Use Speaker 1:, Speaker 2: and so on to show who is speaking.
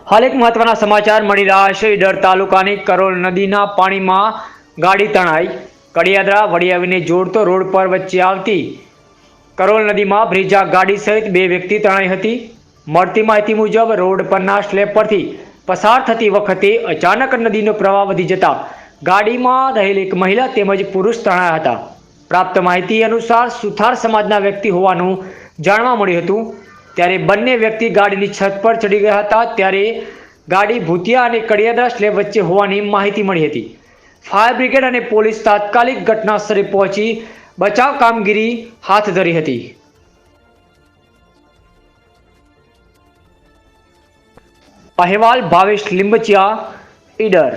Speaker 1: હાલ એક મહત્વના સમાચાર મળી રહ્યા છે। ઈડર તાલુકાની કરોલ નદીના પાણીમાં ગાડી તણાઈ। કડિયાદરા વડિયાવીને જોડતો રોડ પર વચ્ચે આવતી કરોલ નદીમાં બ્રિજા ગાડી સહિત 2 વ્યક્તિ તણાઈ હતી। મળતી માહિતી મુજબ રોડ પરના સ્લેબ પરથી પસાર થતી વખતે અચાનક નદીનો પ્રવાહ વધી જતા ગાડીમાં રહેલી એક મહિલા તેમજ પુરુષ તણાયા હતા। પ્રાપ્ત માહિતી અનુસાર સુથાર સમાજના વ્યક્તિ હોવાનું જાણવા મળ્યું હતું। ત્યારે બંને વ્યક્તિ ગાડીની છત પર ચડી ગયા હતા। ત્યારે ગાડી ભૂતિયા અને કડિયાદરા સ્લેબ વચ્ચે હોવાની માહિતી મળી હતી। ફાયર બ્રિગેડ અને પોલીસ તાત્કાલિક ઘટનાસ્થળે પહોંચી બચાવ કામગીરી હાથ ધરી હતી। અહેવાલ ભાવેશ લીંબચિયા, ઈડર।